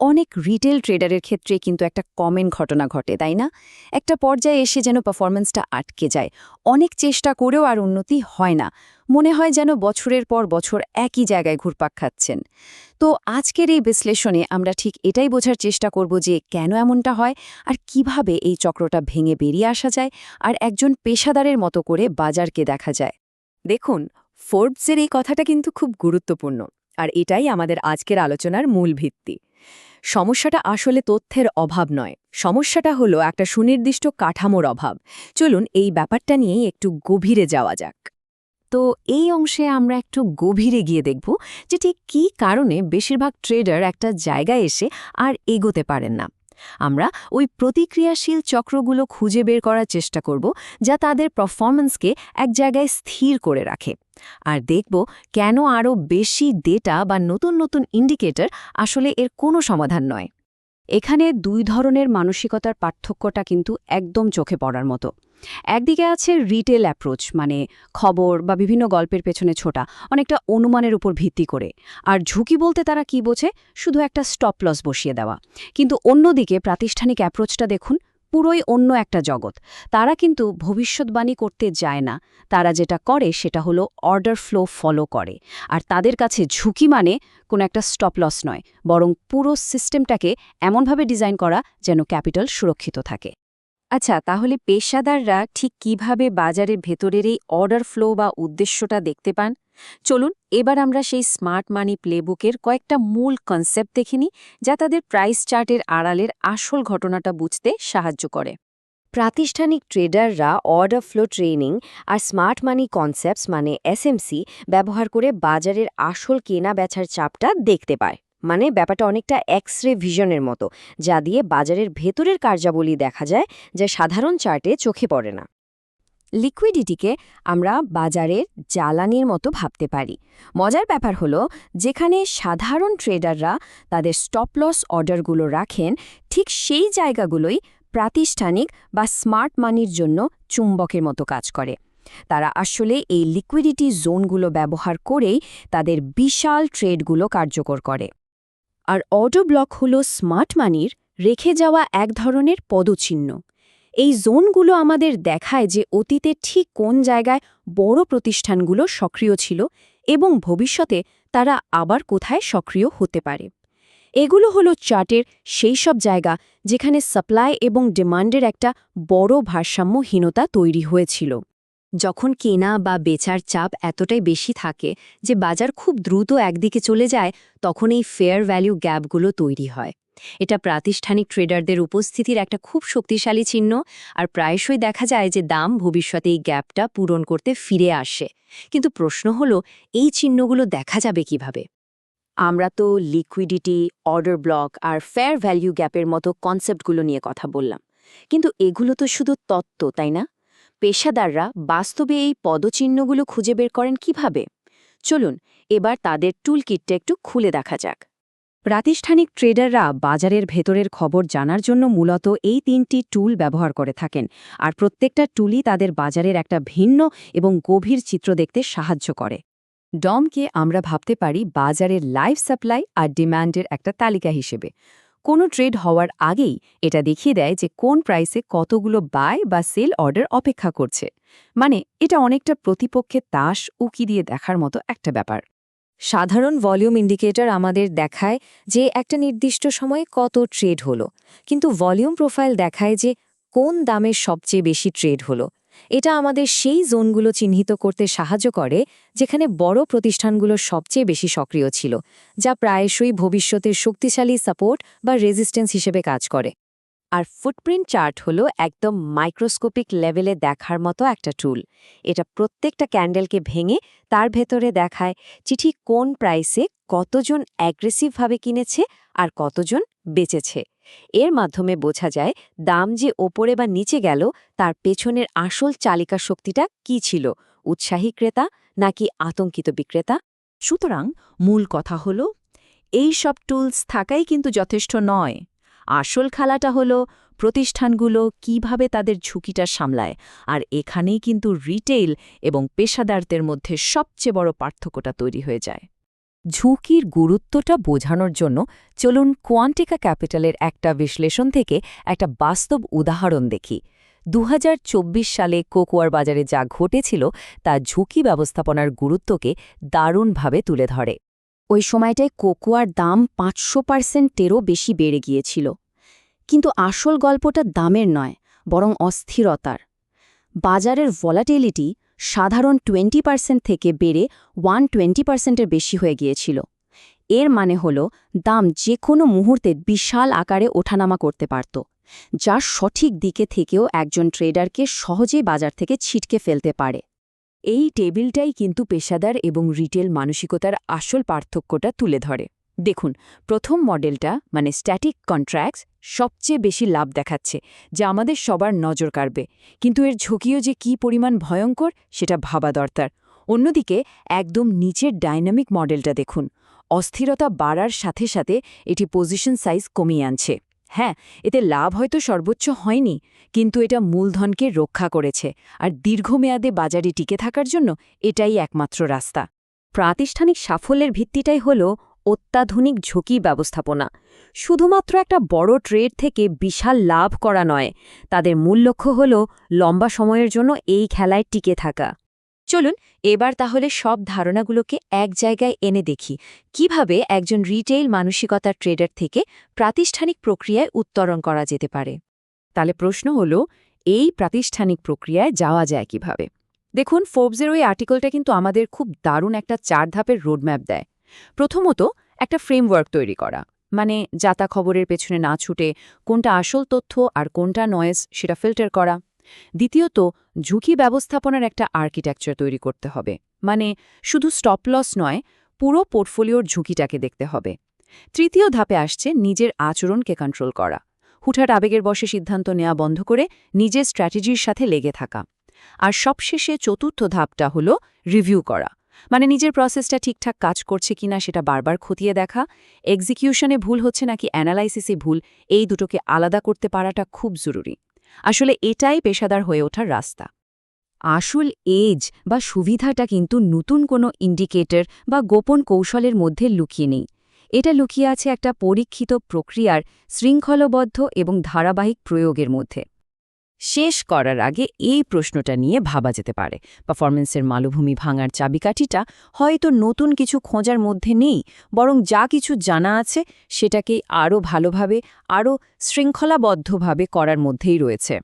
অনেক রিটেল ট্রেডারের ক্ষেত্রে কিন্তু একটা কমন ঘটনা ঘটে, তাই না? একটা পর্যায়ে এসে যেন পারফরম্যান্সটা আটকে যায়। অনেক চেষ্টা করেও আর উন্নতি হয় না। মনে হয় যেন বছরের পর বছর একই জায়গায় ঘুরপাক খাচ্ছেন। তো আজকের এই বিশ্লেষণে আমরা ঠিক এটাই বোঝার চেষ্টা করব যে কেন এমনটা হয় আর কিভাবে এই চক্রটা ভেঙে বেরিয়ে আসা যায় আর একজন পেশাদারের মতো করে বাজারকে দেখা যায়। দেখুন, ফোর্বসের এই কথাটা কিন্তু খুব গুরুত্বপূর্ণ, আর এটাই আমাদের আজকের আলোচনার মূল ভিত্তি। সমস্যাটা আসলে তথ্যের অভাব নয়, সমস্যাটা হলো একটা সুনির্দিষ্ট কাঠামোর অভাব। চলুন এই ব্যাপারটা নিয়েই একটু গভীরে যাওয়া যাক। তো এই অংশে আমরা একটু গভীরে গিয়ে দেখব যে ঠিক কী কারণে বেশিরভাগ ট্রেডার একটা জায়গায় এসে আর এগোতে পারেন না। আমরা ওই প্রতিক্রিয়াশীল চক্রগুলো খুঁজে বের করার চেষ্টা করব যা তাদের পারফরম্যান্সকে এক জায়গায় স্থির করে রাখে। আর দেখব কেন আরও বেশি ডেটা বা নতুন নতুন ইন্ডিকেটর আসলে এর কোনো সমাধান নয়। এখানে দুই ধরনের মানসিকতার পার্থক্যটা কিন্তু একদম চোখে পড়ার মতো। একদিকে আছে রিটেল অ্যাপ্রোচ, মানে খবর বা বিভিন্ন গল্পের পেছনে ছোটা, অনেকটা অনুমানের উপর ভিত্তি করে। আর ঝুঁকি বলতে তারা কি বোঝে? শুধু একটা স্টপ লস বসিয়ে দেওয়া। কিন্তু অন্যদিকে প্রাতিষ্ঠানিক অ্যাপ্রোচটা দেখুন, পুরোই অন্য একটা জগৎ। তারা কিন্তু ভবিষ্যৎবাণী করতে যায় না। তারা যেটা করে সেটা হলো অর্ডার ফ্লো ফলো করে। আর তাদের কাছে ঝুঁকি মানে কোনো একটা স্টপ লস নয়, বরং পুরো সিস্টেমটাকে এমনভাবে ডিজাইন করা যেন ক্যাপিটাল সুরক্ষিত থাকে। আচ্ছা, তাহলে পেশাদাররা ঠিক কিভাবে বাজারের ভেতরের এই অর্ডার ফ্লো বা উদ্দেশ্যটা দেখতে পান? চলুন এবার আমরা সেই স্মার্ট মানি প্লেবুকের কয়েকটা মূল কনসেপ্ট দেখে নিই, যা তাদের প্রাইস চার্টের আড়ালের আসল ঘটনাটা বুঝতে সাহায্য করে। প্রাতিষ্ঠানিক ট্রেডাররা অর্ডার ফ্লো ট্রেনিং আর স্মার্ট মানি কনসেপ্টস মানে এসএমসি ব্যবহার করে বাজারের আসল কেনা বেচার চাপটা দেখতে পায়। মানে ব্যাপারটা অনেকটা এক্স রে ভিশনের মতো, যা দিয়ে বাজারের ভেতরের কার্যাবলী দেখা যায়, যা সাধারণ চার্টে চোখে পড়ে না। লিকুইডিটিকে আমরা বাজারের জ্বালানির মতো ভাবতে পারি। মজার ব্যাপার হলো, যেখানে সাধারণ ট্রেডাররা তাদের স্টপ লস অর্ডারগুলো রাখেন, ঠিক সেই জায়গাগুলোই প্রাতিষ্ঠানিক বা স্মার্ট মানির জন্য চুম্বকের মতো কাজ করে। তারা আসলে এই লিকুইডিটি জোনগুলো ব্যবহার করেই তাদের বিশাল ট্রেডগুলো কার্যকর করে। আর অর্ডার ব্লক হলো স্মার্ট মানির রেখে যাওয়া এক ধরনের পদচিহ্ন। এই জোনগুলো আমাদের দেখায় যে অতীতে ঠিক কোন জায়গায় বড় প্রতিষ্ঠানগুলো সক্রিয় ছিল এবং ভবিষ্যতে তারা আবার কোথায় সক্রিয় হতে পারে। এগুলো হলো চার্টের সেই সব জায়গা যেখানে সাপ্লাই এবং ডিমান্ডের একটা বড় ভারসাম্যহীনতা তৈরি হয়েছিল। যখন কেনা বা বেচার চাপ এতটাই বেশি থাকে যে বাজার খুব দ্রুত একদিকে চলে যায়, তখন এই ফেয়ার ভ্যালু গ্যাপগুলো তৈরি হয়। এটা প্রাতিষ্ঠানিক ট্রেডারদের উপস্থিতির একটা খুব শক্তিশালী চিহ্ন, আর প্রায়শই দেখা যায় যে দাম ভবিষ্যতে এই গ্যাপটা পূরণ করতে ফিরে আসে। কিন্তু প্রশ্ন হলো, এই চিহ্নগুলো দেখা যাবে কিভাবে? আমরা তো লিকুইডিটি, অর্ডার ব্লক আর ফেয়ার ভ্যালু গ্যাপের মতো কনসেপ্টগুলো নিয়ে কথা বললাম, কিন্তু এগুলো তো শুধু তত্ত্ব, তাই না? পেশাদাররা বাস্তবে এই পদচিহ্নগুলো খুঁজে বের করেন কিভাবে? চলুন এবার তাদের টুলকিটটা একটু খুলে দেখা যাক। প্রাতিষ্ঠানিক ট্রেডাররা বাজারের ভেতরের খবর জানার জন্য মূলত এই তিনটি টুল ব্যবহার করে থাকেন, আর প্রত্যেকটা টুলই তাদের বাজারের একটা ভিন্ন এবং গভীর চিত্র দেখতে সাহায্য করে। ডমকে আমরা ভাবতে পারি বাজারের লাইভ সাপ্লাই আর ডিমান্ডের একটা তালিকা হিসেবে। কোনো ট্রেড হওয়ার আগেই এটা দেখিয়ে দেয় যে কোন প্রাইসে কতগুলো বাই বা সেল অর্ডার অপেক্ষা করছে। মানে এটা অনেকটা প্রতিপক্ষের তাস উকি দিয়ে দেখার মতো একটা ব্যাপার। সাধারণ ভলিউম ইন্ডিকেটর আমাদের দেখায় যে একটা নির্দিষ্ট সময়ে কত ট্রেড হলো, কিন্তু ভলিউম প্রোফাইল দেখায় যে কোন দামে সবচেয়ে বেশি ট্রেড হলো। এটা আমাদের সেই জোনগুলো চিহ্নিত করতে সাহায্য করে যেখানে বড় প্রতিষ্ঠানগুলো সবচেয়ে বেশি সক্রিয় ছিল, যা প্রায়শই ভবিষ্যতের শক্তিশালী সাপোর্ট বা রেজিস্ট্যান্স হিসেবে কাজ করে। আর ফুটপ্রিন্ট চার্ট হলো একদম মাইক্রোস্কোপিক লেভেলে দেখার মতো একটা টুল। এটা প্রত্যেকটা ক্যান্ডেলকে ভেঙে তার ভেতরে দেখায় চিঠি কোন প্রাইসে কতজন অ্যাগ্রেসিভভাবে কিনেছে আর কতজন বেচেছে। এর মাধ্যমে বোঝা যায় দাম যে ওপরে বা নিচে গেল তার পেছনের আসল চালিকা শক্তিটা কী ছিল, উৎসাহী ক্রেতা নাকি আতঙ্কিত বিক্রেতা। সুতরাং মূল কথা হলো, এই সব টুলস থাকাই কিন্তু যথেষ্ট নয়। আসল খেলাটা হলো প্রতিষ্ঠানগুলো কিভাবে তাদের ঝুঁকিটা সামলায়, আর এখানেই কিন্তু রিটেইল এবং পেশাদারদের মধ্যে সবচেয়ে বড় পার্থক্যটা তৈরি হয়ে যায়। ঝুঁকির গুরুত্বটা বোঝানোর জন্য চলুন কোয়ান্টিকা ক্যাপিটালের একটা বিশ্লেষণ থেকে একটা বাস্তব উদাহরণ দেখি। ২০২৪ সালে কোকোয়ার বাজারে যা ঘটেছিল তা ঝুঁকি ব্যবস্থাপনার গুরুত্বকে দারুণভাবে তুলে ধরে। ওই সময়টায় কোকোয়ার দাম ৫০০%-এরও বেশি বেড়ে গিয়েছিল। কিন্তু আসল গল্পটা দামের নয়, বরং অস্থিরতার। বাজারের ভলাটিলিটি সাধারণ 20% থেকে বেড়ে 120%-এর বেশি হয়ে গিয়েছিল। এর মানে হল দাম যে কোনো মুহূর্তে বিশাল আকারে ওঠানামা করতে পারত, যা সঠিক দিকে থেকেও একজন ট্রেডারকে সহজেই বাজার থেকে ছিটকে ফেলতে পারে। এই টেবিলটাই কিন্তু পেশাদার এবং রিটেল মানসিকতার আসল পার্থক্যটা তুলে ধরে। দেখুন, প্রথম মডেলটা মানে স্ট্যাটিক কন্ট্রাক্টস সবচেয়ে বেশি লাভ দেখাচ্ছে, যা আমাদের সবার নজর কাড়বে, কিন্তু এর ঝুঁকিও যে কী পরিমাণ ভয়ঙ্কর সেটা ভাবা দরকার। অন্যদিকে একদম নিচের ডাইনামিক মডেলটা দেখুন, অস্থিরতা বাড়ার সাথে সাথে এটি পজিশন সাইজ কমিয়ে আনছে। হ্যাঁ, এতে লাভ হয়তো সর্বোচ্চ হয়নি, কিন্তু এটা মূলধনকে রক্ষা করেছে, আর দীর্ঘমেয়াদে বাজারে টিকে থাকার জন্য এটাই একমাত্র রাস্তা। প্রাতিষ্ঠানিক সাফল্যের ভিত্তিটাই হল অত্যাধুনিক ঝুঁকি ব্যবস্থাপনা। শুধুমাত্র একটা বড় ট্রেড থেকে বিশাল লাভ করা নয়, তাদের মূল লক্ষ্য হল লম্বা সময়ের জন্য এই খেলায় টিকে থাকা। চলুন এবার তাহলে সব ধারণাগুলোকে এক জায়গায় এনে দেখি কিভাবে একজন রিটেইল মানসিকতার ট্রেডার থেকে প্রাতিষ্ঠানিক প্রক্রিয়ায় উত্তরণ করা যেতে পারে। তাহলে প্রশ্ন হল, এই প্রাতিষ্ঠানিক প্রক্রিয়ায় যাওয়া যায় কিভাবে? দেখুন, ফোর্বসের ওই আর্টিকেলটা কিন্তু আমাদের খুব দারুণ একটা 4 ধাপের রোডম্যাপ দেয়। প্রথমত, একটা ফ্রেমওয়ার্ক তৈরি করা, মানে যাতা খবরের পেছনে না ছুটে কোনটা আসল তথ্য আর কোনটা নয়েজ সেটা ফিল্টার করা। দ্বিতীয়ত, ঝুঁকি ব্যবস্থাপনার একটা আর্কিটেকচার তৈরি করতে হবে, মানে শুধু স্টপ লস নয়, পুরো পোর্টফোলিওর ঝুঁকিটাকে দেখতে হবে। তৃতীয় ধাপে আসছে নিজের আচরণকে কন্ট্রোল করা, হুটহাট আবেগের বশে সিদ্ধান্ত নেওয়া বন্ধ করে নিজের স্ট্র্যাটেজির সাথে লেগে থাকা। আর সবশেষে চতুর্থ ধাপটা হল রিভিউ করা, মানে নিজের প্রসেসটা ঠিকঠাক কাজ করছে কিনা সেটা বারবার খতিয়ে দেখা, এক্সিকিউশনে ভুল হচ্ছে নাকি অ্যানালাইসিসে ভুল, এই দুটোকে আলাদা করতে পারাটা খুব জরুরি। আসলে এটাই পেশাদার হয়ে ওঠার রাস্তা। আসল এজ বা সুবিধাটা কিন্তু নতুন কোনো ইন্ডিকেটর বা গোপন কৌশলের মধ্যে লুকিয়ে নেই। এটা লুকিয়ে আছে একটা পরীক্ষিত প্রক্রিয়ার শৃঙ্খলবদ্ধ এবং ধারাবাহিক প্রয়োগের মধ্যে। শেষ করার আগে এই প্রশ্নটা নিয়ে ভাবা যেতে পারে, পারফরমেন্সের মালভূমি ভাঙার চাবিকাঠিটা হয়তো নতুন কিছু খোঁজার মধ্যে নেই, বরং যা কিছু জানা আছে সেটাকেই আরও ভালোভাবে, আরও শৃঙ্খলাবদ্ধভাবে করার মধ্যেই রয়েছে।